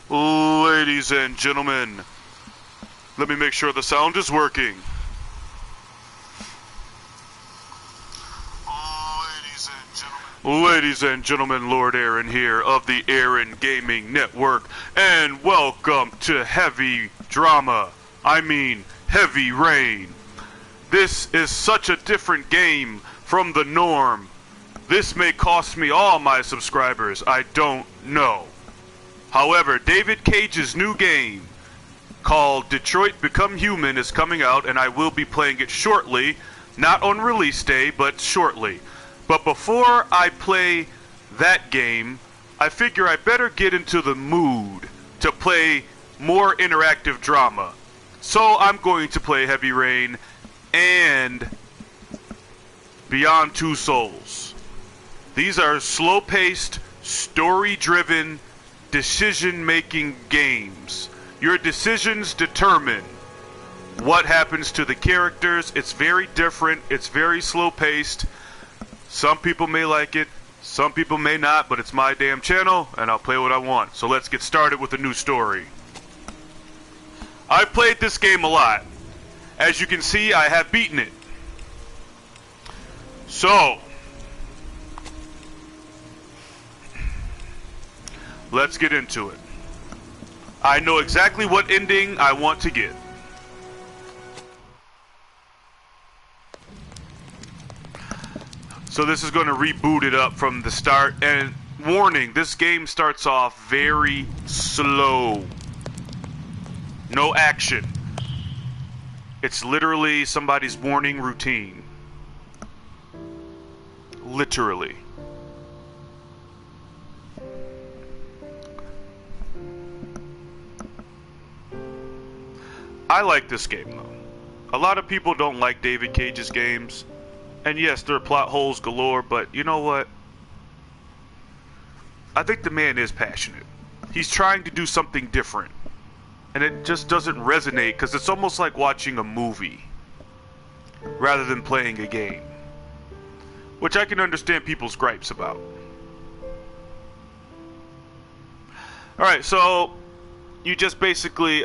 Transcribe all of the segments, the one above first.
Ladies and gentlemen, let me make sure the sound is working. Ladies and gentlemen, Lord Aaron here of the Aaron Gaming Network, and welcome to Heavy Drama. I mean, Heavy Rain. This is such a different game from the norm. This may cost me all my subscribers, I don't know. However, David Cage's new game called Detroit Become Human is coming out, and I will be playing it shortly. Not on release day, but shortly. But before I play that game, I figure I better get into the mood to play more interactive drama. So I'm going to play Heavy Rain and Beyond Two Souls. These are slow-paced, story-driven, decision-making games. Your decisions determine what happens to the characters. It's very different. It's very slow-paced. Some people may like it. Some people may not, but it's my damn channel, and I'll play what I want. So let's get started with a new story. I've played this game a lot. As you can see, I have beaten it. So let's get into it. I know exactly what ending I want to get. So this is going to reboot it up from the start. And warning, this game starts off very slow. No action. It's literally somebody's morning routine. Literally. I like this game though. A lot of people don't like David Cage's games. And yes, there are plot holes galore, but you know what? I think the man is passionate. He's trying to do something different. And it just doesn't resonate because it's almost like watching a movie rather than playing a game. Which I can understand people's gripes about. Alright, so you just basically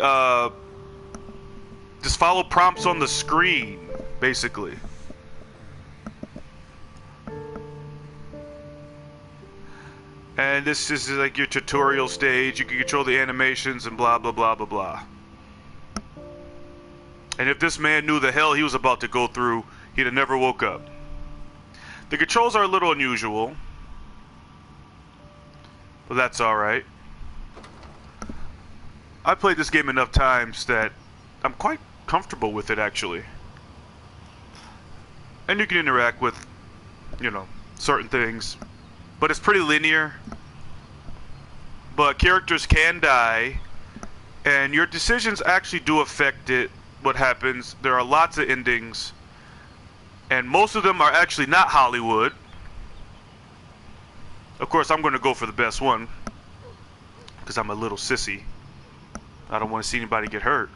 just follow prompts on the screen, basically. And this is like your tutorial stage. You can control the animations and blah blah blah blah blah. And if this man knew the hell he was about to go through, he'd have never woke up. The controls are a little unusual, but that's alright. I played this game enough times that I'm quite comfortable with it actually. And you can interact with, you know, certain things. But it's pretty linear. But characters can die. And your decisions actually do affect it, what happens. There are lots of endings. And most of them are actually not Hollywood. Of course, I'm going to go for the best one. Because I'm a little sissy. I don't want to see anybody get hurt.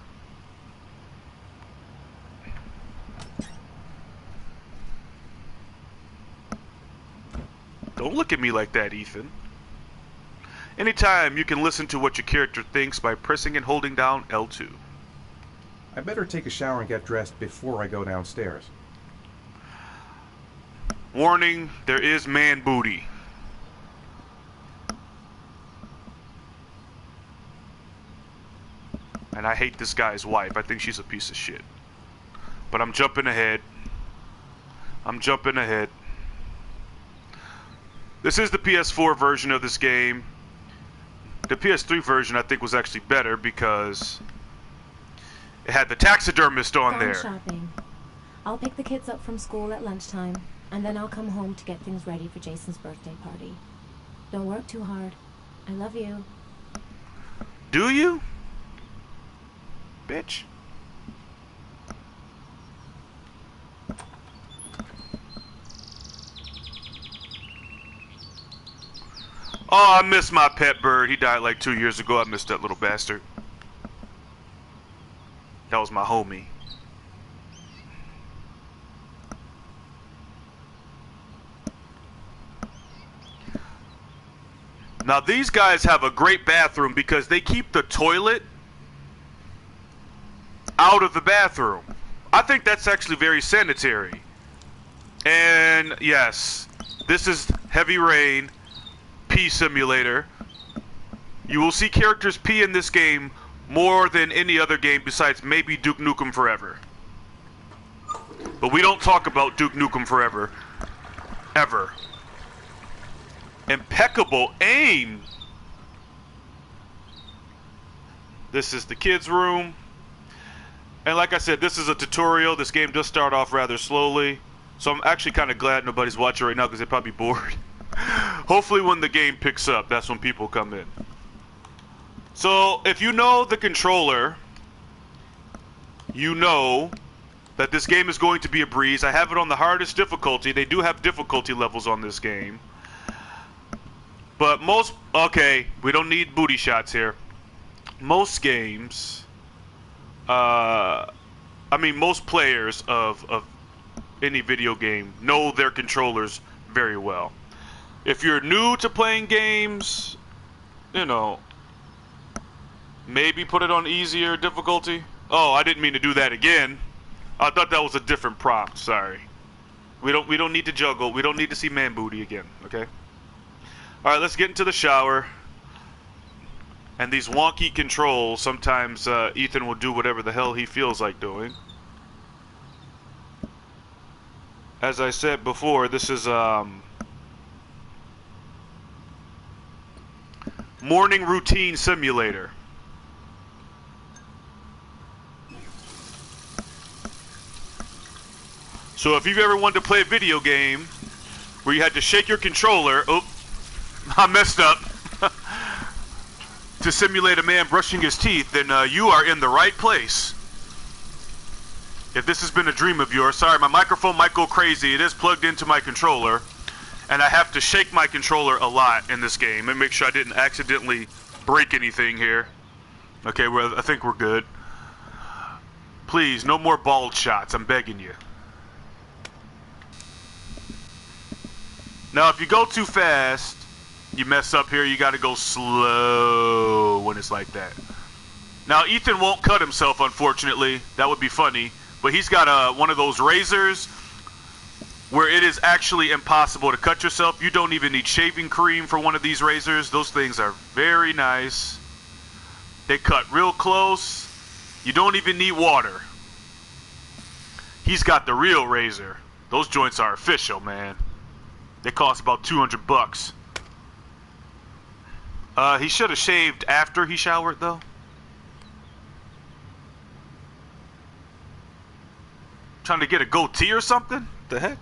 Don't look at me like that, Ethan. Anytime, you can listen to what your character thinks by pressing and holding down L2. I better take a shower and get dressed before I go downstairs. Warning, there is man booty. And I hate this guy's wife. I think she's a piece of shit. But I'm jumping ahead. I'm jumping ahead. This is the PS4 version of this game. The PS3 version I think was actually better because it had the taxidermist on there. Shopping. I'll pick the kids up from school at lunchtime, and then I'll come home to get things ready for Jason's birthday party. Don't work too hard. I love you. Do you? Bitch. Oh, I miss my pet bird. He died like 2 years ago. I missed that little bastard. That was my homie. Now these guys have a great bathroom because they keep the toilet out of the bathroom. I think that's actually very sanitary. And yes, this is Heavy Rain Pee Simulator. You will see characters pee in this game more than any other game besides maybe Duke Nukem Forever. But we don't talk about Duke Nukem Forever. Ever. Impeccable aim. This is the kids' room. And like I said, this is a tutorial. This game does start off rather slowly. So I'm actually kind of glad nobody's watching right now because they're probably bored. Hopefully when the game picks up, that's when people come in. So if you know the controller, you know that this game is going to be a breeze. I have it on the hardest difficulty. They do have difficulty levels on this game. But most, okay, we don't need booty shots here. Most games, most players of any video game know their controllers very well. If you're new to playing games, you know, maybe put it on easier difficulty. Oh, I didn't mean to do that again. I thought that was a different prompt. Sorry. We don't need to juggle. We don't need to see man booty again. Okay. All right, let's get into the shower. And these wonky controls. Sometimes Ethan will do whatever the hell he feels like doing. As I said before, this is morning routine simulator. So if you've ever wanted to play a video game where you had to shake your controller, oh, I messed up, to simulate a man brushing his teeth, then you are in the right place. If this has been a dream of yours, sorry, my microphone might go crazy. It is plugged into my controller, and I have to shake my controller a lot in this game and make sure I didn't accidentally break anything here. Okay, well, I think we're good. Please, no more bald shots, I'm begging you. Now, if you go too fast, you mess up here. You got to go slow when it's like that. Now, Ethan won't cut himself, unfortunately. That would be funny. But he's got one of those razors where it is actually impossible to cut yourself. You don't even need shaving cream for one of these razors. Those things are very nice. They cut real close. You don't even need water. He's got the real razor. Those joints are official, man. They cost about 200 bucks. He should have shaved after he showered, though. Trying to get a goatee or something? The heck?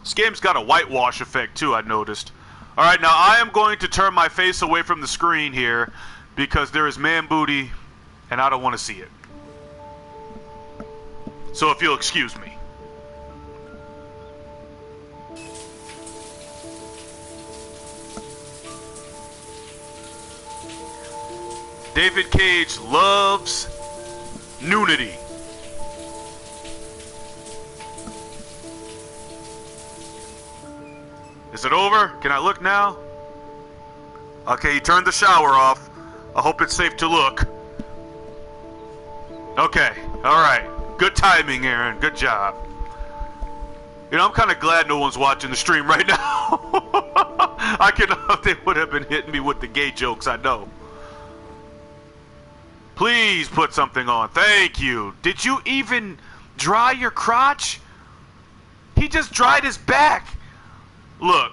This game's got a whitewash effect, too, I noticed. Alright, now I am going to turn my face away from the screen here because there is man booty and I don't want to see it. So if you'll excuse me. David Cage loves nudity. Is it over? Can I look now? Okay, he turned the shower off. I hope it's safe to look. Okay, alright. Good timing, Aaron. Good job. You know, I'm kind of glad no one's watching the stream right now. I can, they would have been hitting me with the gay jokes, I know. Please put something on. Thank you. Did you even dry your crotch? He just dried his back. Look,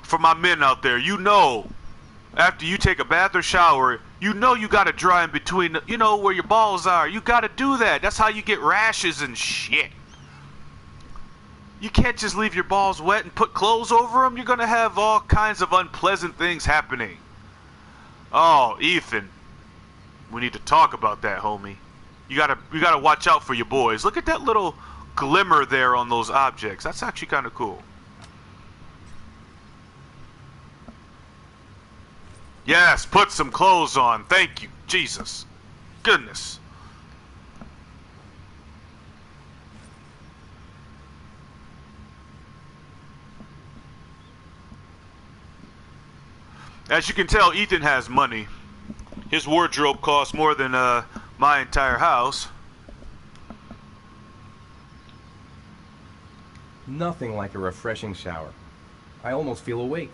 for my men out there, you know, after you take a bath or shower, you know you gotta dry in between, you know, where your balls are. You gotta do that. That's how you get rashes and shit. You can't just leave your balls wet and put clothes over them. You're gonna have all kinds of unpleasant things happening. Oh, Ethan. We need to talk about that, homie. You gotta watch out for your boys. Look at that little glimmer there on those objects. That's actually kind of cool. Yes, put some clothes on. Thank you, Jesus. Goodness. As you can tell, Ethan has money. His wardrobe costs more than my entire house. Nothing like a refreshing shower. I almost feel awake.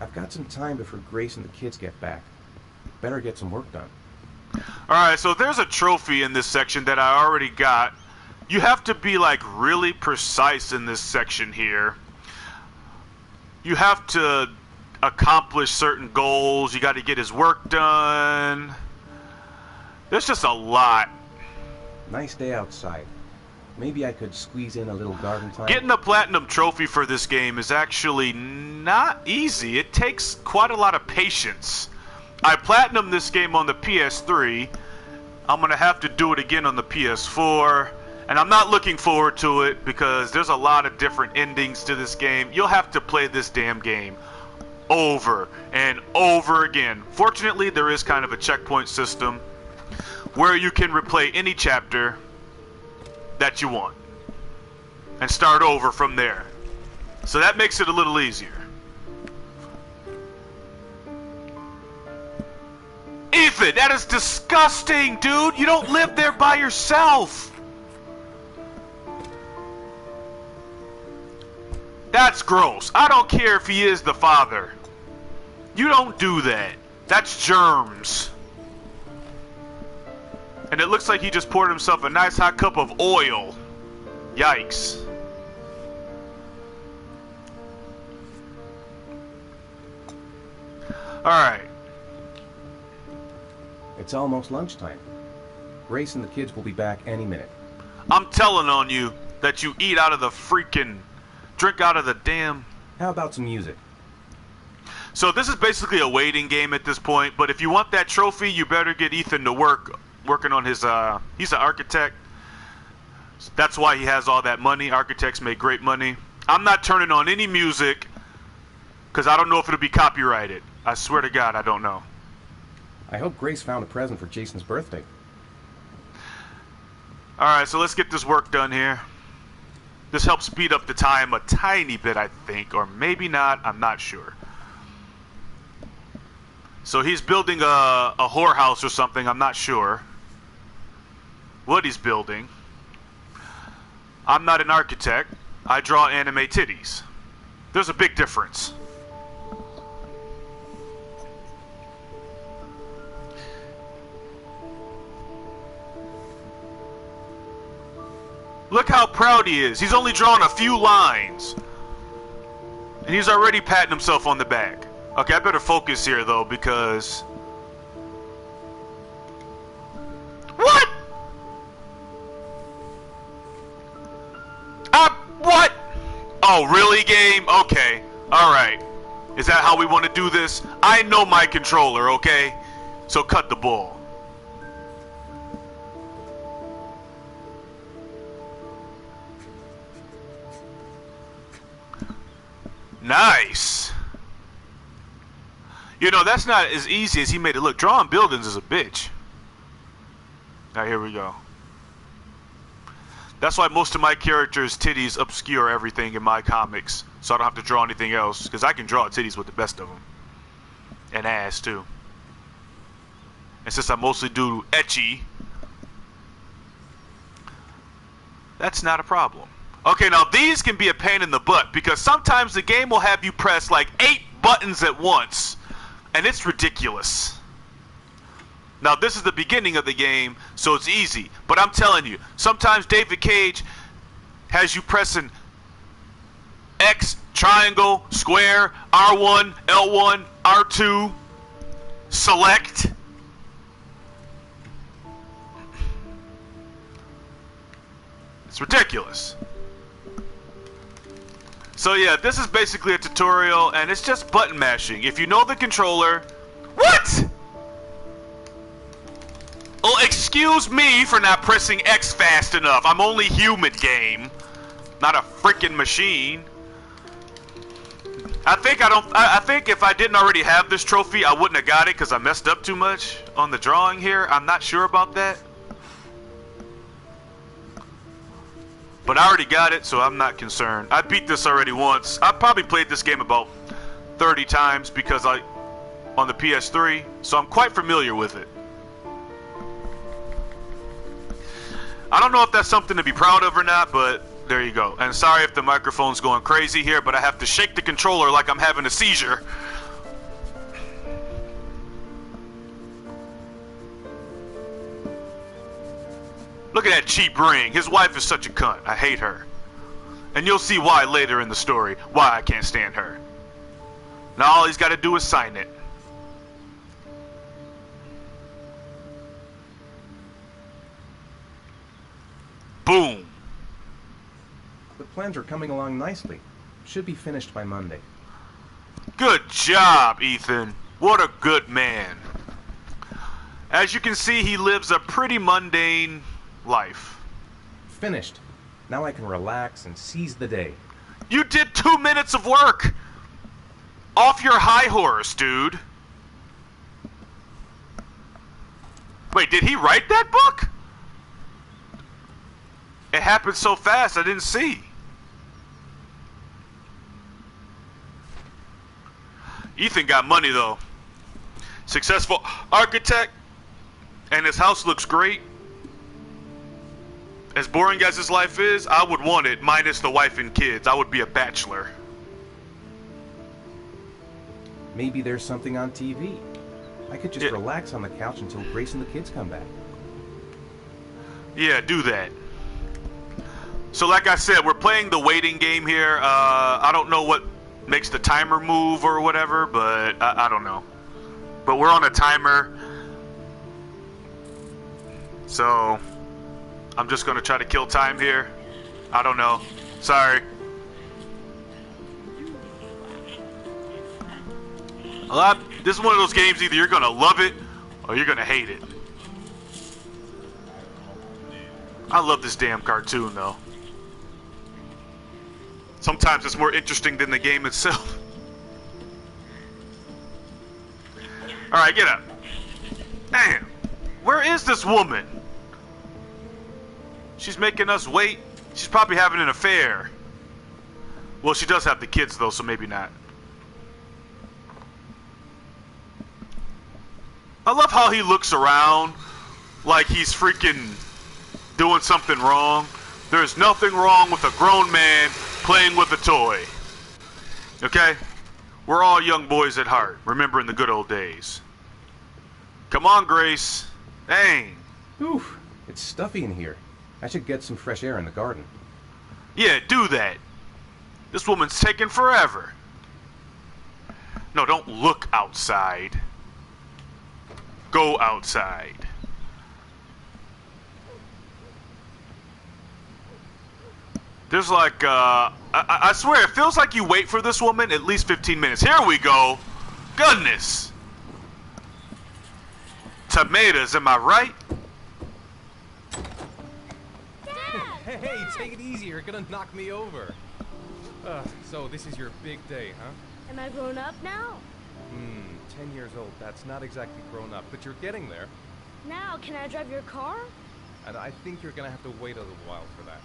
I've got some time before Grace and the kids get back. Better get some work done. Alright, so there's a trophy in this section that I already got. You have to be like really precise in this section here. You have to accomplish certain goals. You got to get his work done. There's just a lot. Nice day outside. Maybe I could squeeze in a little garden time. Getting a platinum trophy for this game is actually not easy. It takes quite a lot of patience. I platinumed this game on the PS3. I'm going to have to do it again on the PS4. And I'm not looking forward to it because there's a lot of different endings to this game. You'll have to play this damn game over and over again. Fortunately, there is kind of a checkpoint system where you can replay any chapter that you want and start over from there. So that makes it a little easier. Ethan, that is disgusting, dude. You don't live there by yourself. That's gross. I don't care if he is the father. You don't do that. That's germs. And it looks like he just poured himself a nice hot cup of oil. Yikes. Alright. It's almost lunchtime. Grace and the kids will be back any minute. I'm telling on you that you eat out of the freaking... drink out of the damn... How about some music? So this is basically a waiting game at this point, but if you want that trophy, you better get Ethan to working on his, he's an architect. That's why he has all that money. Architects make great money. I'm not turning on any music, because I don't know if it'll be copyrighted. I swear to God, I don't know. I hope Grace found a present for Jason's birthday. Alright, so let's get this work done here. This helps speed up the time a tiny bit, I think, or maybe not, I'm not sure. So he's building a whorehouse or something, I'm not sure what he's building. I'm not an architect. I draw anime titties. There's a big difference. Look how proud he is. He's only drawn a few lines. And he's already patting himself on the back. Okay, I better focus here, though, because... What? What? Oh, really, game? Okay. Alright. Is that how we want to do this? I know my controller, okay? So cut the bull. Nice. You know, that's not as easy as he made it look. Drawing buildings is a bitch. Now, here we go. That's why most of my characters' titties obscure everything in my comics. So I don't have to draw anything else. Because I can draw titties with the best of them. And ass, too. And since I mostly do ecchi, that's not a problem. Okay, now these can be a pain in the butt. Because sometimes the game will have you press like 8 buttons at once. And it's ridiculous. Now, this is the beginning of the game, so it's easy. But I'm telling you, sometimes David Cage has you pressing X, triangle, square, R1, L1, R2, select. It's ridiculous. So yeah, this is basically a tutorial, and it's just button mashing. If you know the controller... What?! Well, excuse me for not pressing X fast enough. I'm only human, game. Not a freaking machine. I think if I didn't already have this trophy, I wouldn't have got it because I messed up too much on the drawing here. I'm not sure about that. But I already got it, so I'm not concerned. I beat this already once. I probably played this game about 30 times because on the PS3, so I'm quite familiar with it. I don't know if that's something to be proud of or not, but there you go. And sorry if the microphone's going crazy here, but I have to shake the controller like I'm having a seizure. Look at that cheap ring. His wife is such a cunt. I hate her. And you'll see why later in the story, why I can't stand her. Now all he's got to do is sign it. Boom. The plans are coming along nicely. Should be finished by Monday. Good job, Ethan. What a good man. As you can see, he lives a pretty mundane life. Finished. Now I can relax and seize the day. You did 2 minutes of work! Off your high horse, dude. Wait, did he write that book? It happened so fast, I didn't see. Ethan got money, though. Successful architect, and his house looks great. As boring as his life is, I would want it, minus the wife and kids. I would be a bachelor. Maybe there's something on TV. I could just relax on the couch until Grace and the kids come back. Yeah, do that. So like I said, we're playing the waiting game here. I don't know what makes the timer move or whatever, but I don't know. But we're on a timer. So I'm just going to try to kill time here. I don't know. Sorry. This is one of those games, either you're going to love it or you're going to hate it. I love this damn cartoon, though. Sometimes it's more interesting than the game itself. Alright, get up. Damn. Where is this woman? She's making us wait. She's probably having an affair. Well, she does have the kids, though, so maybe not. I love how he looks around like he's freaking doing something wrong. There's nothing wrong with a grown man playing with a toy. Okay? We're all young boys at heart, remembering the good old days. Come on, Grace. Dang. Oof, it's stuffy in here. I should get some fresh air in the garden. Yeah, do that. This woman's taking forever. No, don't look outside. Go outside. There's like, I swear, it feels like you wait for this woman at least 15 minutes. Here we go. Goodness. Tomatoes, am I right? Hey, take it easy. You're gonna knock me over. So this is your big day, huh? Am I grown up now? 10 years old. That's not exactly grown up, but you're getting there. Now, can I drive your car? And I think you're gonna have to wait a little while for that.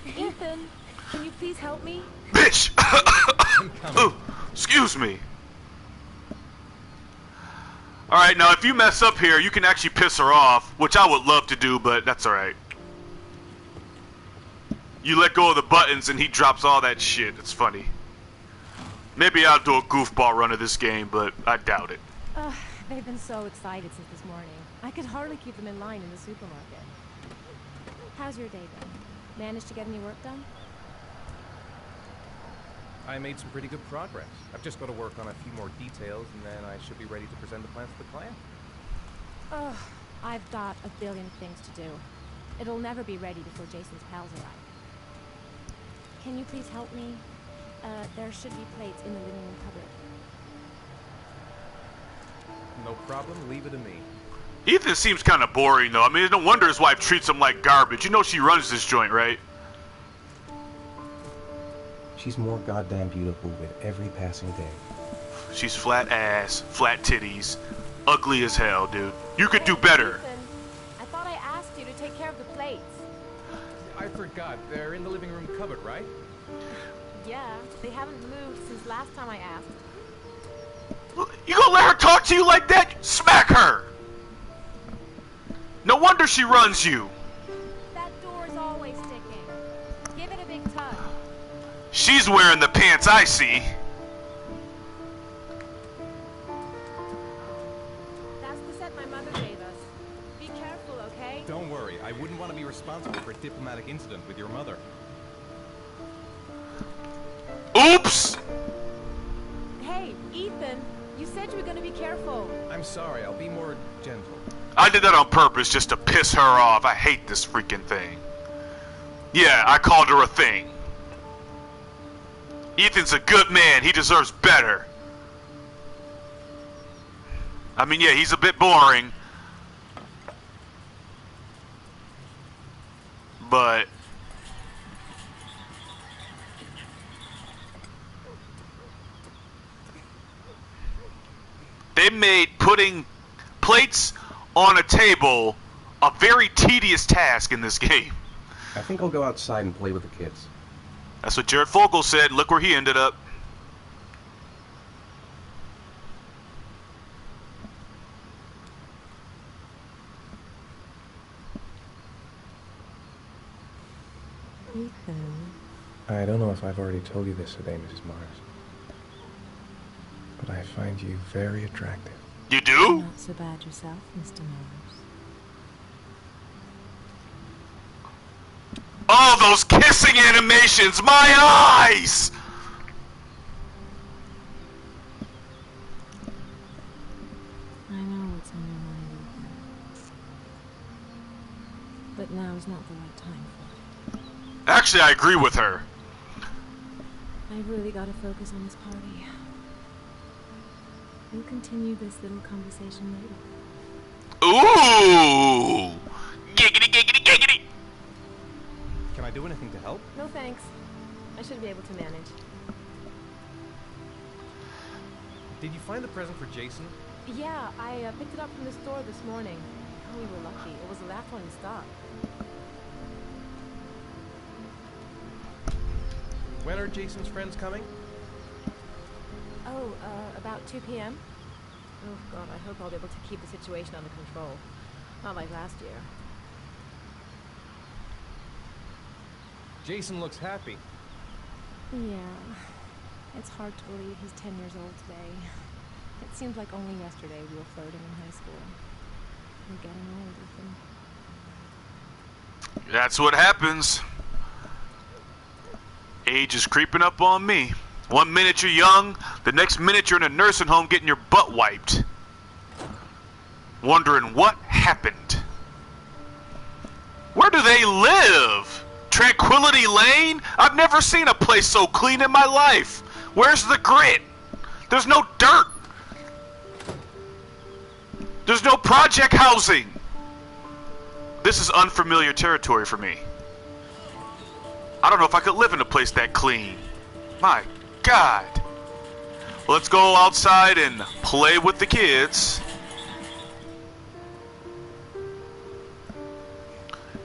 Ethan, can you please help me? Bitch! I'm coming. Ooh, excuse me. Alright, now if you mess up here, you can actually piss her off, which I would love to do, but that's alright. You let go of the buttons and he drops all that shit. It's funny. Maybe I'll do a goofball run of this game, but I doubt it. They've been so excited since this morning. I could hardly keep them in line in the supermarket. How's your day been? Managed to get any work done? I made some pretty good progress. I've just got to work on a few more details, and then I should be ready to present the plans to the client. Ugh, I've got a billion things to do. It'll never be ready before Jason's pals arrive. Can you please help me? There should be plates in the living room cupboard. No problem. Leave it to me. Ethan seems kind of boring, though. I mean, no wonder his wife treats him like garbage. You know she runs this joint, right? She's more goddamn beautiful with every passing day. She's flat ass, flat titties, ugly as hell, dude. You could do better. Ethan, I thought I asked you to take care of the plates. I forgot. They're in the living room cupboard, right? Yeah, they haven't moved since last time I asked. You gonna let her talk to you like that? Smack her! No wonder she runs you. That door's always sticking. Give it a big tug. She's wearing the pants I see. That's the set my mother gave us. Be careful, okay? Don't worry, I wouldn't want to be responsible for a diplomatic incident with your mother. Oops! Hey, Ethan, you said you were gonna be careful. I'm sorry, I'll be more gentle. I did that on purpose just to piss her off. I hate this freaking thing. Yeah, I called her a thing. Ethan's a good man. He deserves better. I mean, yeah, he's a bit boring. But they made putting plates on a table a very tedious task in this game. I think I'll go outside and play with the kids. That's what Jared Fogle said. Look where he ended up. Ethan. I don't know if I've already told you this today, Mrs. Mars, but I find you very attractive. You do? Not so bad yourself, Mr. Mars. Oh, those kissing animations! My eyes! I know what's on your mind, Ethan. But now is not the right time for it. Actually, I agree with her. I've really got to focus on this party. We'll continue this little conversation later. Ooh! Giggity, giggity, giggity! Can I do anything to help? No thanks. I should be able to manage. Did you find the present for Jason? Yeah, I picked it up from the store this morning. Oh, we were lucky. It was the last one in stock. When are Jason's friends coming? Oh, about 2 p.m.? Oh, God, I hope I'll be able to keep the situation under control. Not like last year. Jason looks happy. Yeah. It's hard to believe he's 10 years old today. It seems like only yesterday we were flirting in high school. We're getting old, Ethan. That's what happens. Age is creeping up on me. One minute you're young, the next minute you're in a nursing home getting your butt wiped. Wondering what happened. Where do they live? Tranquility Lane? I've never seen a place so clean in my life. Where's the grit? There's no dirt. There's no project housing. This is unfamiliar territory for me. I don't know if I could live in a place that clean. My God. Let's go outside and play with the kids.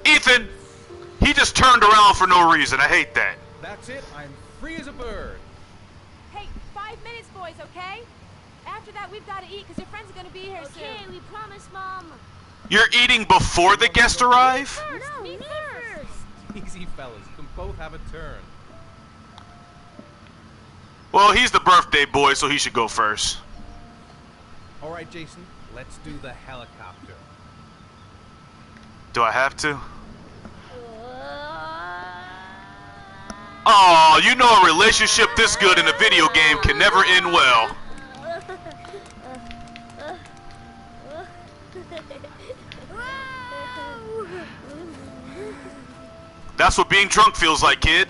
Ethan, he just turned around for no reason. I hate that. That's it, I'm free as a bird. Hey, 5 minutes, boys, okay? After that, we've got to eat because your friends are going to be here soon. Okay, we promise, Mom. You're eating before the guests arrive? No, me first. Easy, fellas, you can both have a turn. Well, he's the birthday boy, so he should go first. All right, Jason, let's do the helicopter. Do I have to? Oh, you know a relationship this good in a video game can never end well. That's what being drunk feels like, kid.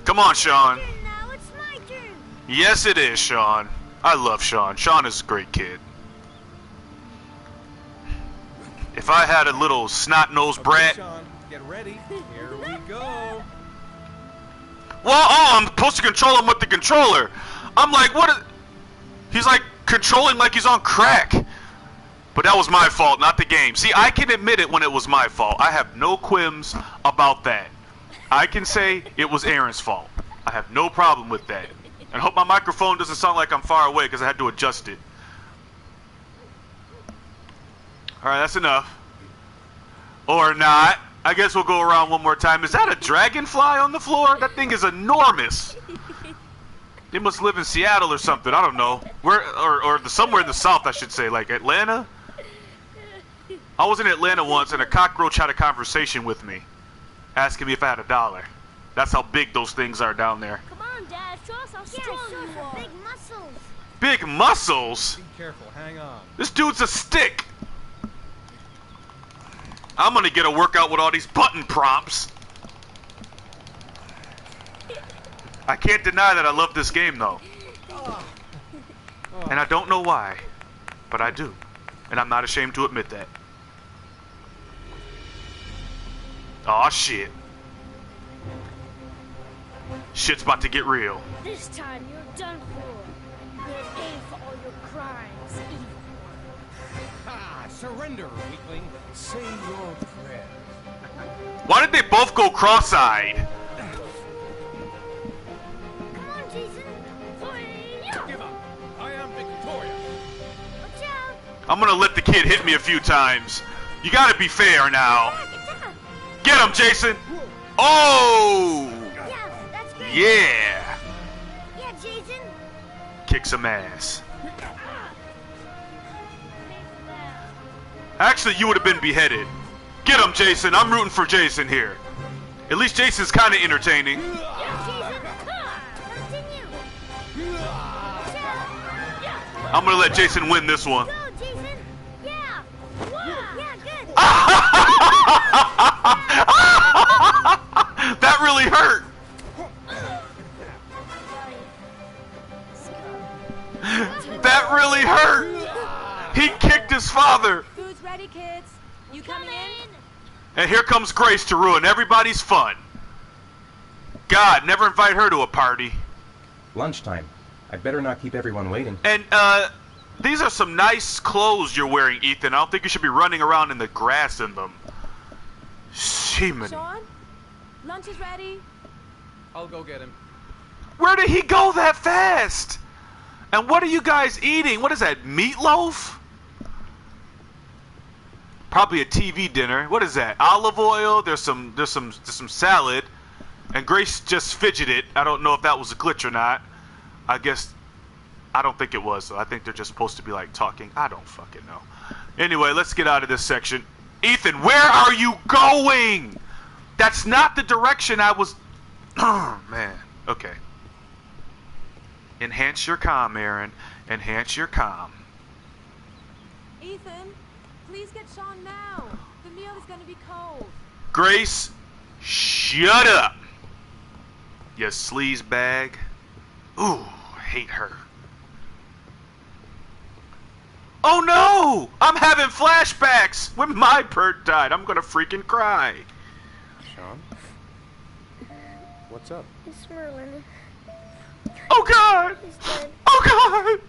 Come on, Sean. Now it's my turn. Yes, it is, Sean. I love Sean. Sean is a great kid. If I had a little snot-nosed brat... Sean, get ready. Here we go. Well, oh, I'm supposed to control him with the controller. I'm like, what? He's like controlling like he's on crack. But that was my fault, not the game. See, I can admit it when it was my fault. I have no quims about that. I can say it was Aaron's fault. I have no problem with that. And I hope my microphone doesn't sound like I'm far away because I had to adjust it. Alright, that's enough. Or not. I guess we'll go around one more time. Is that a dragonfly on the floor? That thing is enormous. They must live in Seattle or something. I don't know. Where or somewhere in the South, I should say, like Atlanta. I was in Atlanta once, and a cockroach had a conversation with me, asking me if I had $1. That's how big those things are down there. Come on, Dad. Show us how strong you are. Big muscles. Big muscles? Be careful. Hang on. This dude's a stick. I'm gonna get a workout with all these button prompts. I can't deny that I love this game, though. And I don't know why, but I do. And I'm not ashamed to admit that. Aw, shit. Shit's about to get real. This time you're done for. You're paying for all your crimes, evil. Ah, surrender, weakling. Say your prayers. Why did they both go cross-eyed? Come on, Jason. Give up. I am victorious. Watch out. I'm gonna let the kid hit me a few times. You gotta be fair now. Get him, Jason! Oh! Yeah, that's great. Yeah! Yeah, Jason. Kick some ass. Actually, you would have been beheaded. Get him, Jason. I'm rooting for Jason here. At least Jason's kind of entertaining. Yeah, Jason. Continue. Watch out. I'm gonna let Jason win this one. Go, Jason. Yeah. Yeah, good. That really hurt. That really hurt. He kicked his father. Food's ready, kids. You coming in? And here comes Grace to ruin everybody's fun. God, never invite her to a party. Lunchtime. I'd better not keep everyone waiting. And, these are some nice clothes you're wearing, Ethan. I don't think you should be running around in the grass in them. Shemini. Sean? Lunch is ready. I'll go get him. Where did he go that fast? And what are you guys eating? What is that, meatloaf? Probably a TV dinner. What is that? Olive oil. There's some salad. And Grace just fidgeted. I don't know if that was a glitch or not. I don't think it was. I think they're just supposed to be like talking. I don't fucking know. Anyway, let's get out of this section. Ethan, where are you going? That's not the direction I was. Oh man. Okay. Enhance your comm, Aaron. Enhance your comm. Ethan, please get Sean now. The meal is gonna be cold. Grace, shut up. You sleaze bag. Ooh, hate her. Oh no! I'm having flashbacks when my bird died. I'm gonna freaking cry. Sean? What's up? It's Merlin. Oh god! He's dead. Oh god!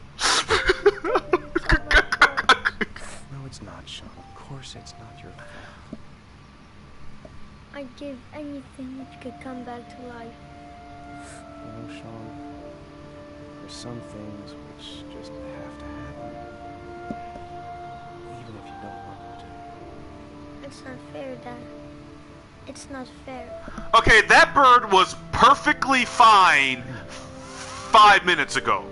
No, it's not, Sean. Of course it's not your fault. I'd give anything if you could come back to life. You know, Sean, there's some things which just have to happen. Even if you don't want them to. It's not fair, Dad. It's not fair. Okay, that bird was perfectly fine 5 minutes ago.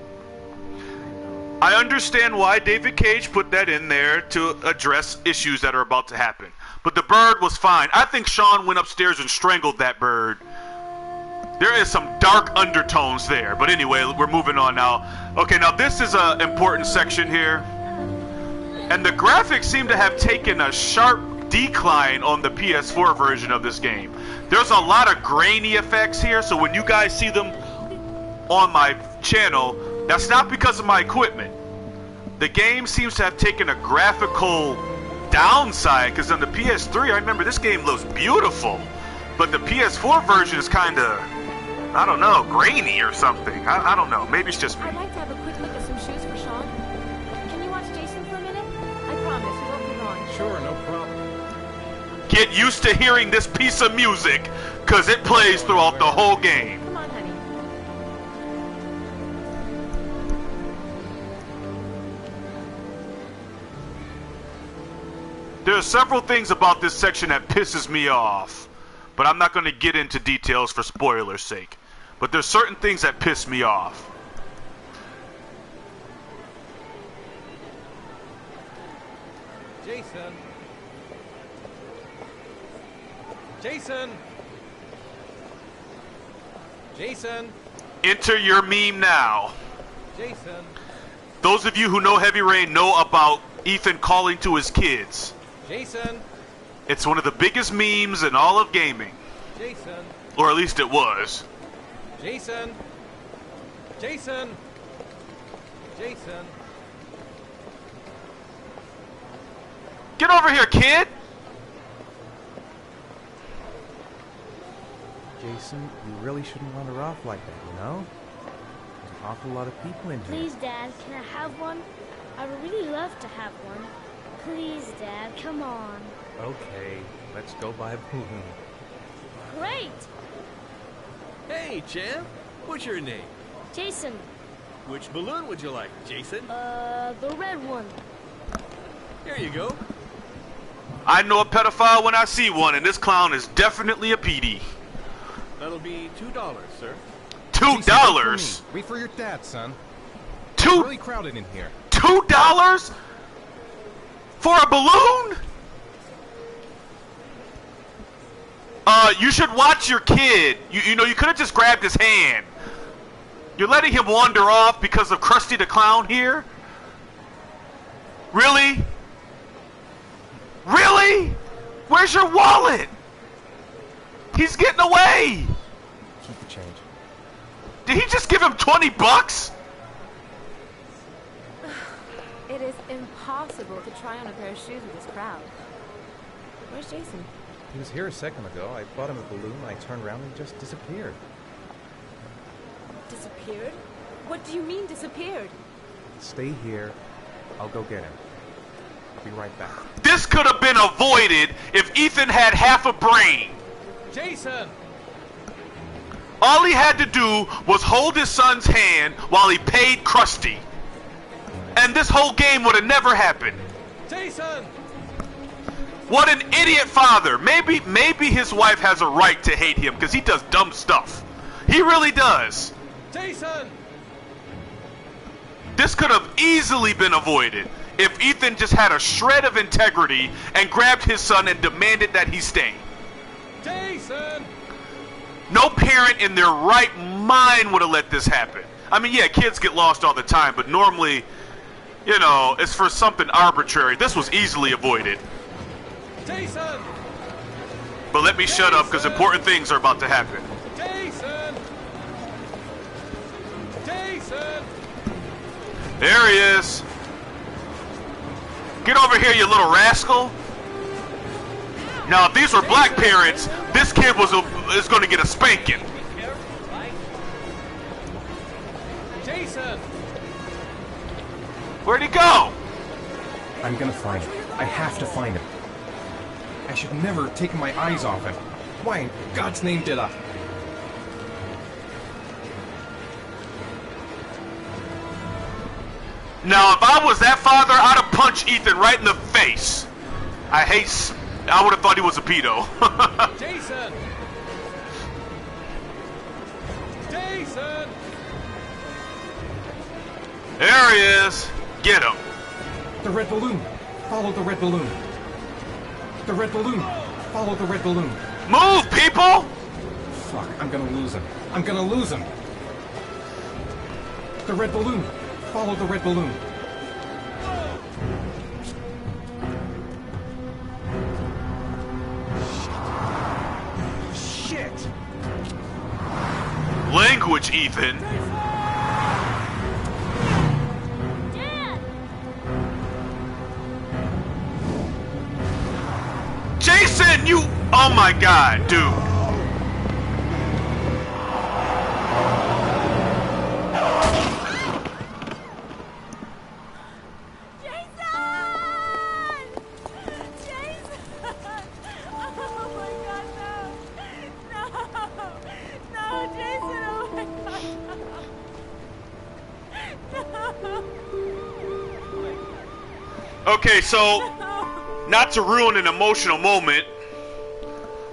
I understand why David Cage put that in there to address issues that are about to happen. But the bird was fine. I think Sean went upstairs and strangled that bird. There is some dark undertones there. But anyway, we're moving on now. Okay, now this is an important section here. And the graphics seem to have taken a sharp decline on the PS4 version of this game. There's a lot of grainy effects here, so when you guys see them on my channel, that's not because of my equipment. The game seems to have taken a graphical downside, because on the PS3, I remember this game looks beautiful, but the PS4 version is kind of, I don't know, grainy or something. I don't know. Maybe it's just me. I'd like to have a quick look at some shoes for Sean. Can you watch Jason for a minute? I promise, we won't be long. Sure, no problem. Get used to hearing this piece of music, cause it plays throughout the whole game. Come on, honey. There are several things about this section that pisses me off, but I'm not going to get into details for spoilers' sake. But there's certain things that piss me off. Jason. Jason. Jason. Enter your meme now. Jason. Those of you who know Heavy Rain know about Ethan calling to his kids. Jason. It's one of the biggest memes in all of gaming. Jason. Or at least it was. Jason. Jason. Jason. Get over here, kid! Jason, you really shouldn't wander off like that, you know? There's an awful lot of people in here. Please, Dad, can I have one? I would really love to have one. Please, Dad, come on. Okay, let's go buy a balloon. Great! Hey, champ. What's your name? Jason, Which balloon would you like, Jason? the red one. Here you go. I know a pedophile when I see one, and this clown is definitely a PD. That'll be $2, sir. $2? Wait for your dad, son. Two? Really crowded in here. $2? For a balloon? You should watch your kid. You know, you could have just grabbed his hand. You're letting him wander off because of Krusty the Clown here? Really? Really? Where's your wallet? He's getting away. Keep the change. Did he just give him 20 bucks? It is impossible to try on a pair of shoes with this crowd. Where's Jason? He was here a second ago. I bought him a balloon, I turned around and he just disappeared. Disappeared? What do you mean disappeared? Stay here. I'll go get him. I'll be right back. This could have been avoided if Ethan had half a brain. Jason! All he had to do was hold his son's hand while he paid Krusty. And this whole game would have never happened. Jason! What an idiot father. Maybe his wife has a right to hate him because he does dumb stuff. He really does. Jason! This could have easily been avoided if Ethan just had a shred of integrity and grabbed his son and demanded that he stay. Jason! No parent in their right mind would have let this happen. I mean, yeah, kids get lost all the time, but normally, you know, it's for something arbitrary. This was easily avoided. Jason! But let me shut up because important things are about to happen. Jason! Jason! There he is. Get over here, you little rascal. Now, if these were black parents, this kid is going to get a spanking. Jason! Where'd he go? I'm gonna find him. I have to find him. I should never have taken my eyes off him. Why in God's name did I? Now, if I was that father, I'd have punched Ethan right in the face. I would have thought he was a pedo. Jason! Jason! There he is. Get him. The red balloon. Follow the red balloon. The red balloon. Follow the red balloon. Move, people! Fuck, I'm gonna lose him. I'm gonna lose him. The red balloon. Follow the red balloon. Shit! Language, Ethan. Dad! Jason, you... Oh my god, dude. Jason! Okay, so, not to ruin an emotional moment,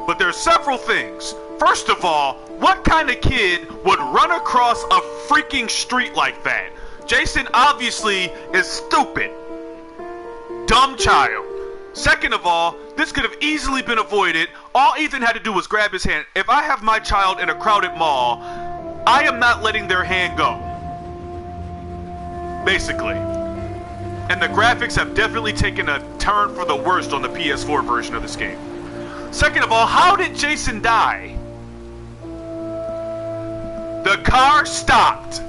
but there's several things. First of all, what kind of kid would run across a freaking street like that? Jason obviously is stupid. Dumb child. Second of all, this could have easily been avoided. All Ethan had to do was grab his hand. If I have my child in a crowded mall, I am not letting their hand go. Basically. And the graphics have definitely taken a turn for the worst on the PS4 version of this game. Second of all, how did Jason die? The car stopped.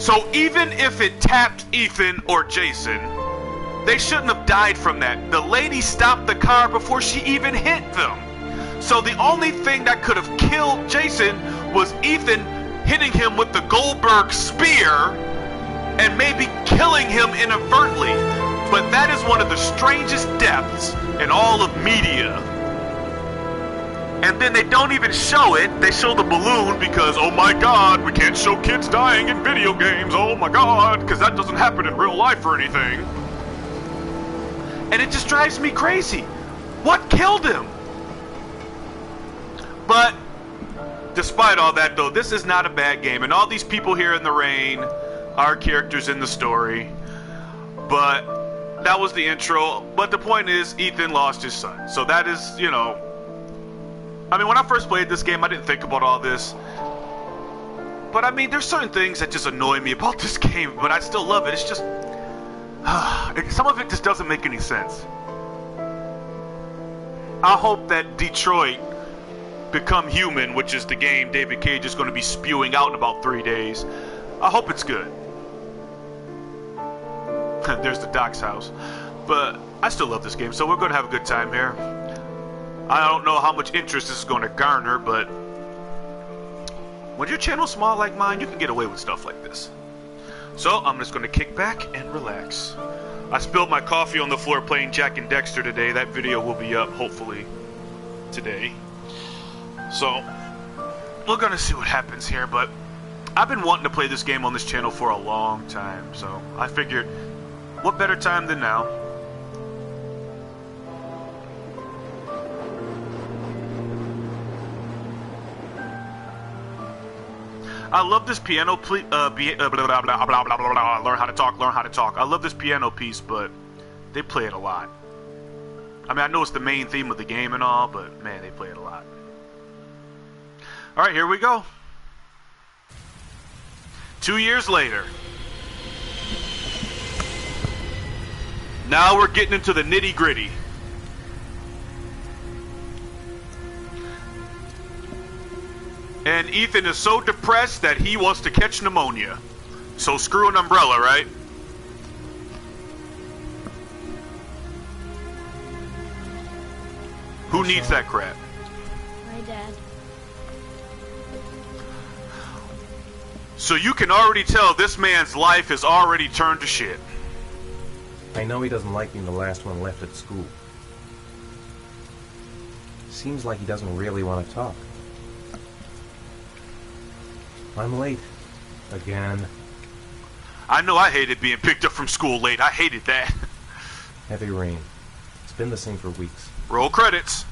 So even if it tapped Ethan or Jason, they shouldn't have died from that. The lady stopped the car before she even hit them. So the only thing that could have killed Jason was Ethan hitting him with the Goldberg spear and maybe killing him inadvertently. But that is one of the strangest deaths in all of media. And then they don't even show it. They show the balloon because, oh my god, we can't show kids dying in video games. Oh my god, because that doesn't happen in real life or anything. And it just drives me crazy. What killed him? But despite all that, though, this is not a bad game. And all these people here in the rain are characters in the story. But that was the intro. But the point is, Ethan lost his son. So that is, you know... I mean, when I first played this game, I didn't think about all this. But, I mean, there's certain things that just annoy me about this game. But I still love it. It's just... some of it just doesn't make any sense. I hope that Detroit Become Human, which is the game David Cage is going to be spewing out in about 3 days. I hope it's good. There's the Doc's house. But I still love this game, so we're going to have a good time here. I don't know how much interest this is going to garner, but when your channel's small like mine, you can get away with stuff like this. So I'm just going to kick back and relax. I spilled my coffee on the floor playing Jack and Dexter today. That video will be up, hopefully, today. So, we're going to see what happens here, but I've been wanting to play this game on this channel for a long time, so I figured, what better time than now? I love this piano learn how to talk. I love this piano piece, but they play it a lot. I mean, I know it's the main theme of the game and all, but man, they play it a lot. Alright, here we go. 2 years later. Now we're getting into the nitty-gritty. And Ethan is so depressed that he wants to catch pneumonia. So screw an umbrella, right? Who needs that crap? My dad. So you can already tell this man's life has already turned to shit. I know he doesn't like being the last one left at school. Seems like he doesn't really want to talk. I'm late. Again. I know I hated being picked up from school late. I hated that. Heavy rain. It's been the same for weeks. Roll credits.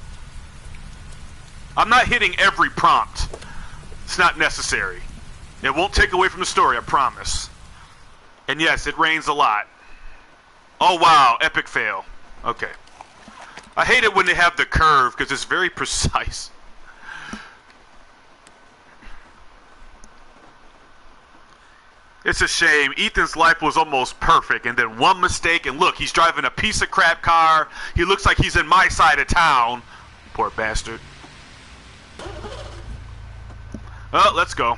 I'm not hitting every prompt. It's not necessary. It won't take away from the story, I promise. And yes, it rains a lot. Oh wow, epic fail. Okay. I hate it when they have the curve because it's very precise. It's a shame. Ethan's life was almost perfect, and then one mistake, and look, he's driving a piece of crap car. He looks like he's in my side of town. Poor bastard. Oh, let's go.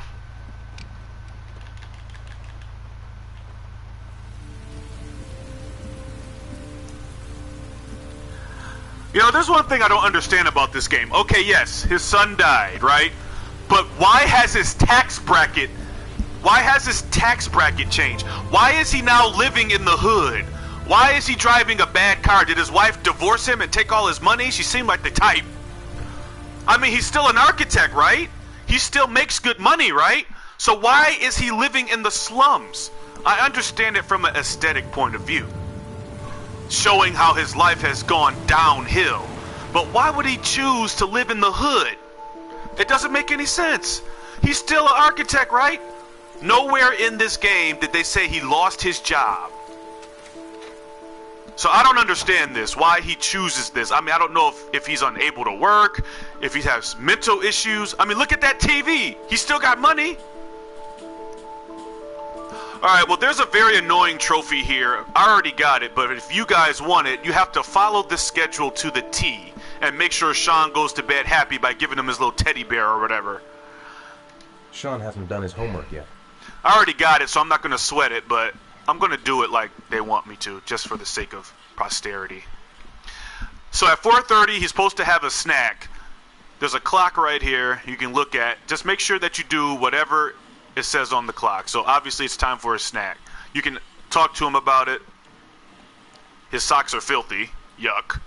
You know, there's one thing I don't understand about this game. Okay, yes, his son died, right? But why has his tax bracket... Why has his tax bracket changed? Why is he now living in the hood? Why is he driving a bad car? Did his wife divorce him and take all his money? She seemed like the type. I mean, he's still an architect, right? He still makes good money, right? So why is he living in the slums? I understand it from an aesthetic point of view, showing how his life has gone downhill. But why would he choose to live in the hood? It doesn't make any sense. He's still an architect, right? Nowhere in this game did they say he lost his job. So I don't understand this, why he chooses this. I mean, I don't know if he's unable to work, if he has mental issues. I mean, look at that TV. He still got money. Alright, well, there's a very annoying trophy here. I already got it, but if you guys want it, you have to follow this schedule to the T and make sure Sean goes to bed happy by giving him his little teddy bear or whatever. Sean hasn't done his homework yet. I already got it, so I'm not going to sweat it, but I'm going to do it like they want me to, just for the sake of posterity. So at 4:30, he's supposed to have a snack. There's a clock right here you can look at. Just make sure that you do whatever it says on the clock. So obviously it's time for a snack. You can talk to him about it. His socks are filthy. Yuck.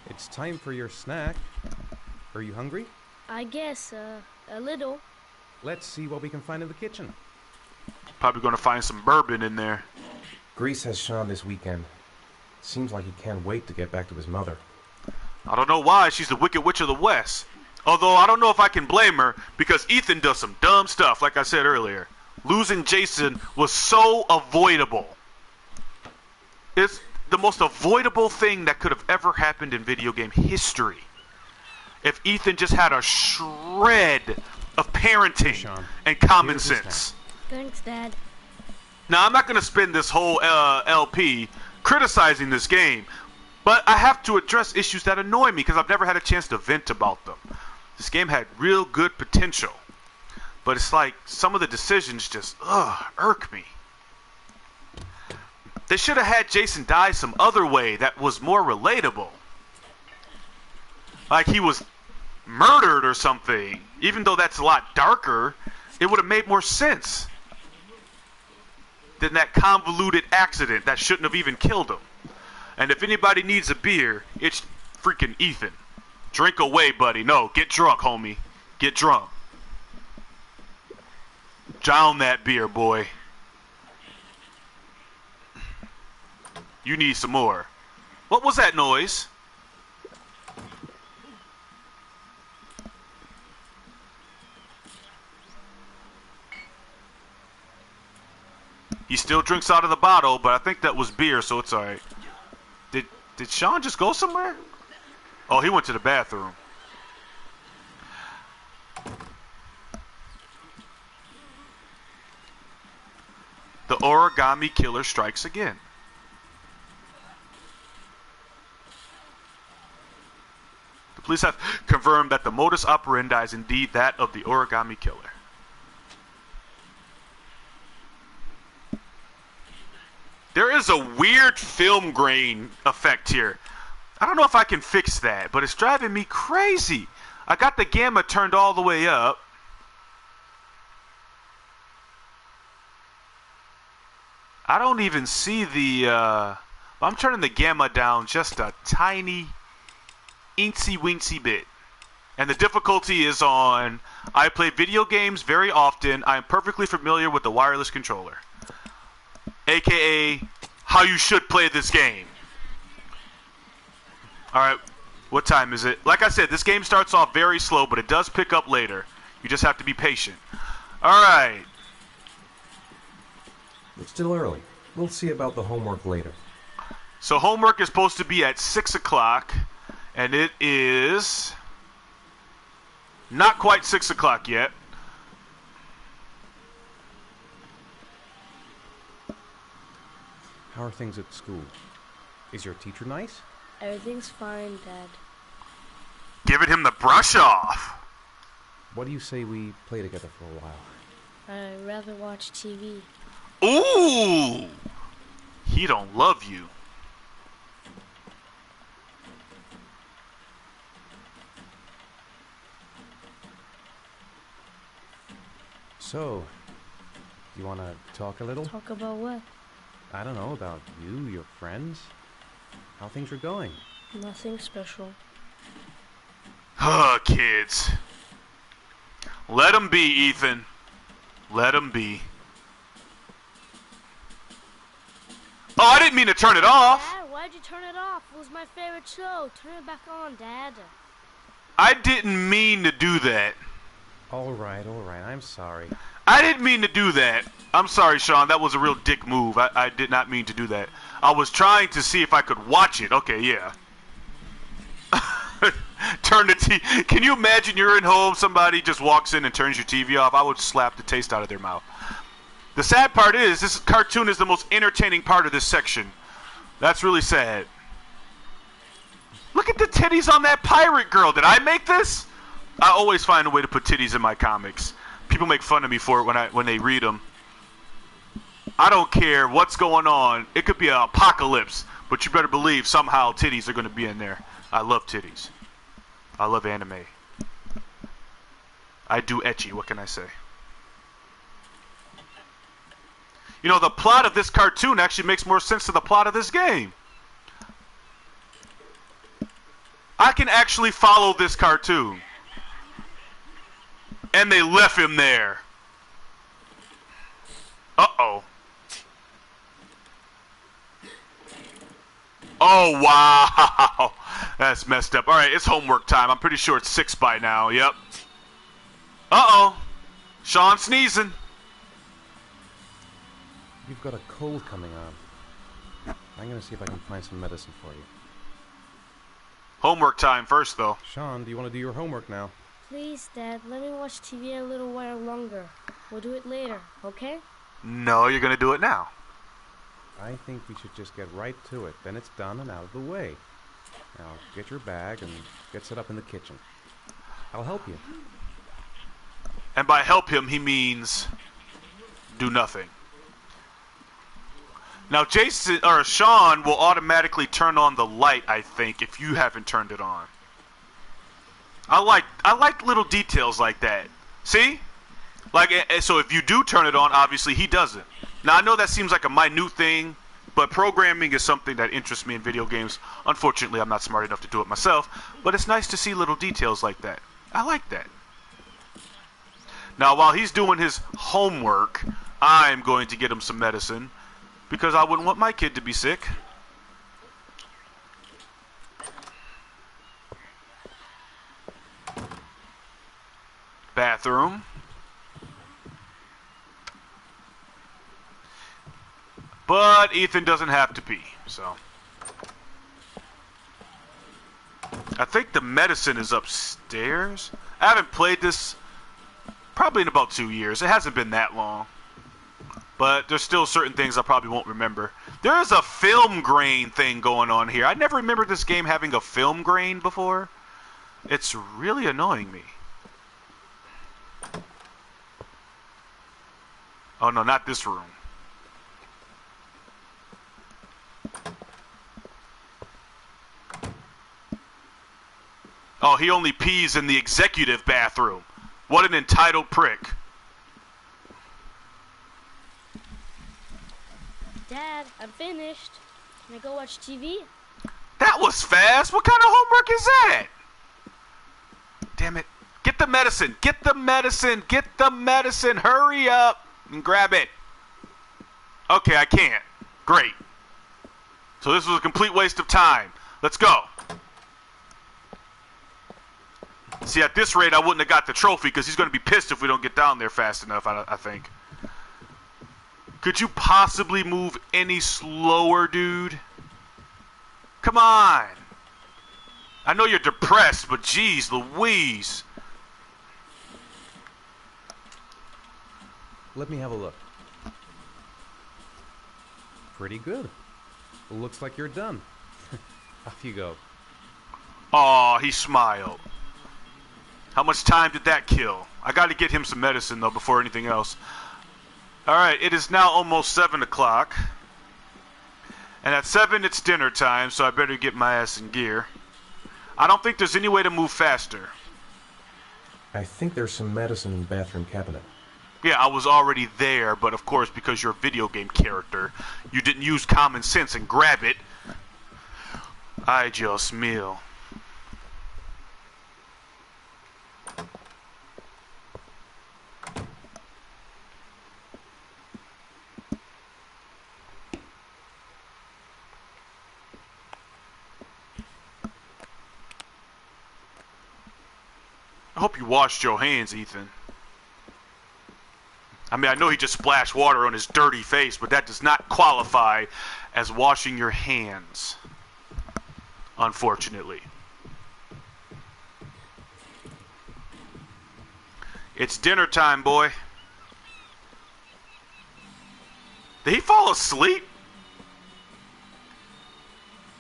It's time for your snack. Are you hungry? I guess, a little. Let's see what we can find in the kitchen. Probably going to find some bourbon in there. Grace has Sean this weekend. Seems like he can't wait to get back to his mother. I don't know why. She's the Wicked Witch of the West. Although I don't know if I can blame her, because Ethan does some dumb stuff, like I said earlier. Losing Jason was so avoidable. It's the most avoidable thing that could have ever happened in video game history. If Ethan just had a shred of parenting Sean, and common here's the sense. Thanks, Dad. Now, I'm not going to spend this whole LP criticizing this game, but I have to address issues that annoy me because I've never had a chance to vent about them. This game had real good potential, but it's like some of the decisions just, irk me. They should have had Jason die some other way that was more relatable. Like he was murdered or something. Even though that's a lot darker, it would have made more sense than that convoluted accident that shouldn't have even killed him. And if anybody needs a beer, it's freaking Ethan. Drink away, buddy. No, get drunk, homie. Get drunk. Drown that beer, boy. You need some more. What was that noise? He still drinks out of the bottle, but I think that was beer, so it's alright. Did Sean just go somewhere? Oh, he went to the bathroom. The origami killer strikes again. The police have confirmed that the modus operandi is indeed that of the origami killer. There is a weird film grain effect here. I don't know if I can fix that, but it's driving me crazy. I got the gamma turned all the way up. I don't even see the, I'm turning the gamma down just a tiny, eensy-weensy bit. And the difficulty is on, I play video games very often. I am perfectly familiar with the wireless controller. AKA, how you should play this game. Alright, what time is it? Like I said, this game starts off very slow, but it does pick up later. You just have to be patient. Alright. It's still early. We'll see about the homework later. So homework is supposed to be at 6 o'clock, and it is not quite 6 o'clock yet. How are things at school? Is your teacher nice? Everything's fine, Dad. Giving him the brush off. What do you say we play together for a while? I'd rather watch TV. Ooh! He don't love you. So, you want to talk a little? Talk about what? I don't know, about you, your friends, how things are going. Nothing special. Kids. Let them be, Ethan. Let them be. Oh, I didn't mean to turn it off. Dad, why'd you turn it off? It was my favorite show. Turn it back on, Dad. I didn't mean to do that. All right, I'm sorry. I didn't mean to do that. I'm sorry, Sean. That was a real dick move. I did not mean to do that. I was trying to see if I could watch it. Okay, yeah. Turn the TV. Can you imagine you're in home, somebody just walks in and turns your TV off? I would slap the taste out of their mouth. The sad part is, this cartoon is the most entertaining part of this section. That's really sad. Look at the titties on that pirate girl. Did I make this? I always find a way to put titties in my comics. People make fun of me for it when they read them. I don't care what's going on. It could be an apocalypse, but you better believe somehow titties are going to be in there. I love titties. I love anime. I do ecchi. What can I say? You know, the plot of this cartoon actually makes more sense to the plot of this game. I can actually follow this cartoon. And they left him there. Uh-oh. Oh, wow. That's messed up. All right, it's homework time. I'm pretty sure it's 6 by now. Yep. Uh-oh. Sean sneezing. You've got a cold coming on. I'm going to see if I can find some medicine for you. Homework time first, though. Sean, do you want to do your homework now? Please, Dad, let me watch TV a little while longer. We'll do it later, okay? No, you're going to do it now. I think we should just get right to it. Then it's done and out of the way. Now, get your bag and get set up in the kitchen. I'll help you. And by help him, he means do nothing. Now, Jason or Sean will automatically turn on the light, I think, if you haven't turned it on. I like little details like that. See? Like, so if you do turn it on, obviously he doesn't. Now, I know that seems like a minute thing, but programming is something that interests me in video games. Unfortunately, I'm not smart enough to do it myself, but it's nice to see little details like that. I like that. Now, while he's doing his homework, I'm going to get him some medicine, because I wouldn't want my kid to be sick. Bathroom. But Ethan doesn't have to pee, so. I think the medicine is upstairs. I haven't played this probably in about 2 years. It hasn't been that long. But there's still certain things I probably won't remember. There is a film grain thing going on here. I never remembered this game having a film grain before. It's really annoying me. Oh no, not this room. Oh, he only pees in the executive bathroom. What an entitled prick. Dad, I'm finished. Can I go watch TV? That was fast. What kind of homework is that? Damn it. Get the medicine. Get the medicine. Get the medicine. Hurry up and grab it. Okay, I can't. Great. So this was a complete waste of time. Let's go. See, at this rate, I wouldn't have got the trophy because he's going to be pissed if we don't get down there fast enough, I think. Could you possibly move any slower, dude? Come on. I know you're depressed, but geez Louise. Let me have a look. Pretty good. Looks like you're done. Off you go. Aw, he smiled. How much time did that kill? I got to get him some medicine, though, before anything else. Alright, it is now almost 7 o'clock. And at 7, it's dinner time, so I better get my ass in gear. I don't think there's any way to move faster. I think there's some medicine in the bathroom cabinet. Yeah, I was already there, but of course, because you're a video game character, you didn't use common sense and grab it. Ay, Dios mío. I hope you washed your hands, Ethan. I mean, I know he just splashed water on his dirty face, but that does not qualify as washing your hands. Unfortunately. It's dinner time, boy. Did he fall asleep?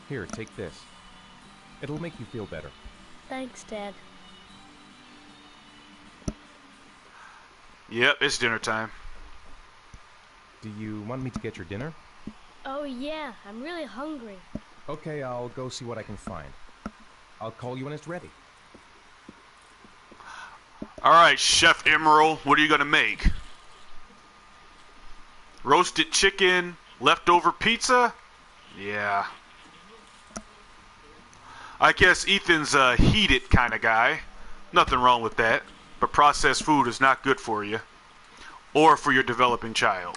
Here, take this. It'll make you feel better. Thanks, Dad. Yep, it's dinner time. Do you want me to get your dinner? Oh yeah, I'm really hungry. Okay, I'll go see what I can find. I'll call you when it's ready. Alright, Chef Emerald, what are you gonna make? Roasted chicken, leftover pizza? Yeah. I guess Ethan's a heated kind of guy. Nothing wrong with that. But processed food is not good for you. Or for your developing child.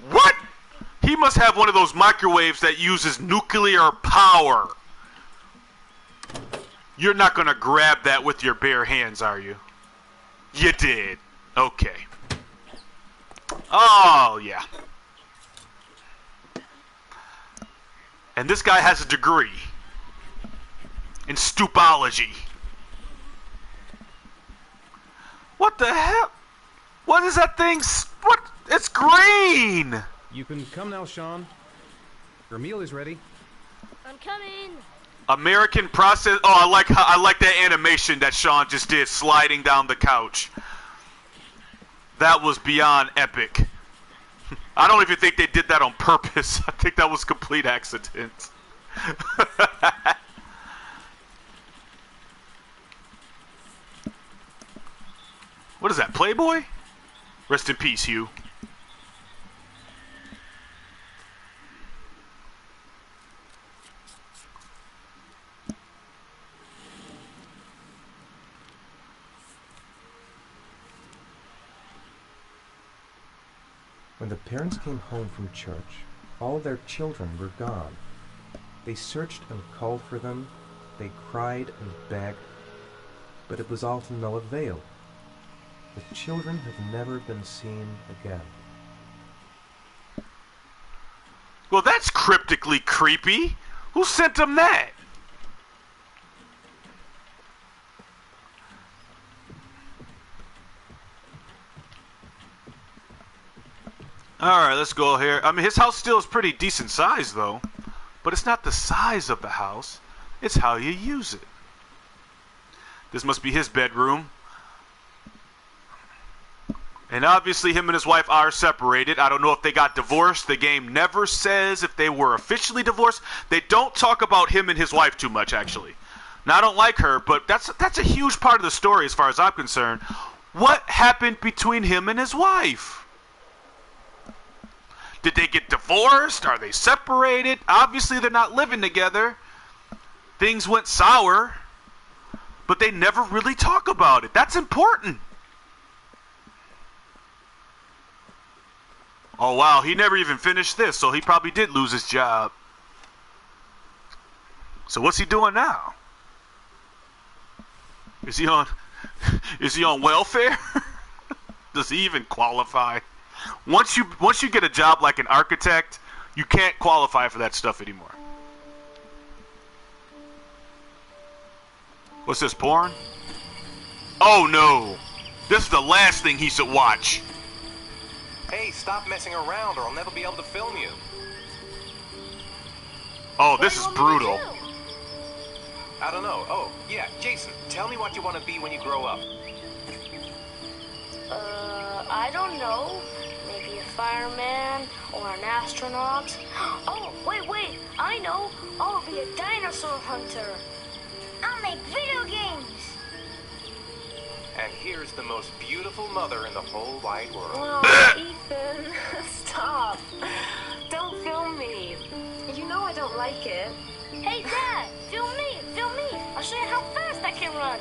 What? He must have one of those microwaves that uses nuclear power. You're not gonna grab that with your bare hands, are you? You did. Okay. Oh, yeah. And this guy has a degree in stoopology. What the hell? What is that thing? What? It's green! You can come now, Sean. Your meal is ready. I'm coming. American process. Oh, I like that animation that Sean just did, sliding down the couch. That was beyond epic. I don't even think they did that on purpose. I think that was complete accident. What is that, Playboy? Rest in peace, Hugh. When the parents came home from church, all their children were gone. They searched and called for them, they cried and begged, but it was all to no avail. The children have never been seen again. Well, that's cryptically creepy. Who sent them that? Alright, let's go here. I mean, his house still is pretty decent size, though. But it's not the size of the house. It's how you use it. This must be his bedroom. And obviously him and his wife are separated. I don't know if they got divorced. The game never says if they were officially divorced. They don't talk about him and his wife too much, actually. Now, I don't like her, but that's a huge part of the story as far as I'm concerned. What happened between him and his wife? Did they get divorced? Are they separated? Obviously, they're not living together. Things went sour. But they never really talk about it. That's important. Oh, wow. He never even finished this, so he probably did lose his job. So what's he doing now? Is he on welfare? Does he even qualify? Once you get a job like an architect, you can't qualify for that stuff anymore. What's this, porn? Oh no! This is the last thing he should watch. Hey, stop messing around or I'll never be able to film you. Oh, this is brutal. I don't know. Oh, yeah, Jason, tell me what you want to be when you grow up. I don't know. Maybe a fireman or an astronaut. Oh, wait, I know. I'll be a dinosaur hunter. I'll make video games. And here's the most beautiful mother in the whole wide world. Oh, Ethan, stop. Don't film me. You know I don't like it. Hey, Dad, film me. I'll show you how fast I can run.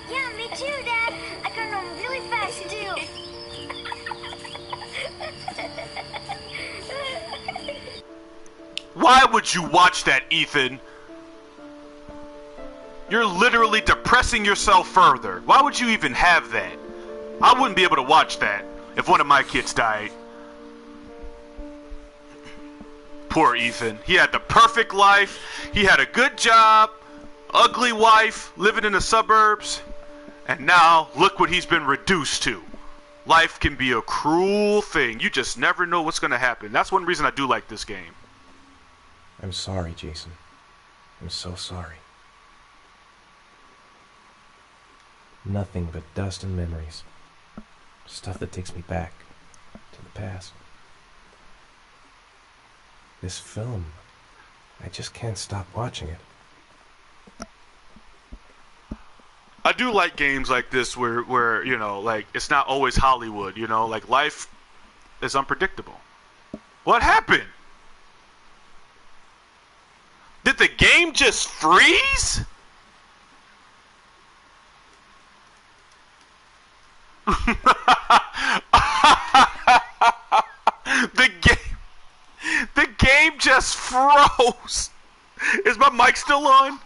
Yeah, me too, Dad. I can run really fast, too. Why would you watch that, Ethan? You're literally depressing yourself further. Why would you even have that? I wouldn't be able to watch that if one of my kids died. Poor Ethan. He had the perfect life. He had a good job, ugly wife, living in the suburbs. And now, look what he's been reduced to. Life can be a cruel thing. You just never know what's going to happen. That's one reason I do like this game. I'm sorry, Jason. I'm so sorry. Nothing but dust and memories. Stuff that takes me back to the past. This film, I just can't stop watching it. I do like games like this where you know, like, it's not always Hollywood, you know, like, life is unpredictable. What happened? Did the game just freeze? The game just froze. Is my mic still on?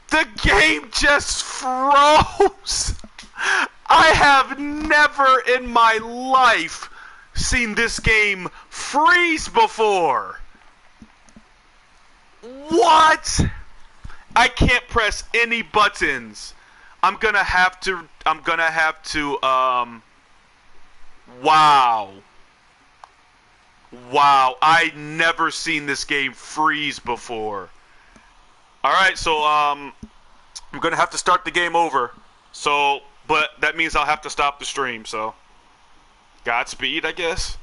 The game just froze. I have never in my life seen this game freeze before. What? I can't press any buttons. I'm gonna have to, wow. Wow, I never seen this game freeze before. Alright, so, I'm gonna have to start the game over. So, but that means I'll have to stop the stream, so. Godspeed, I guess.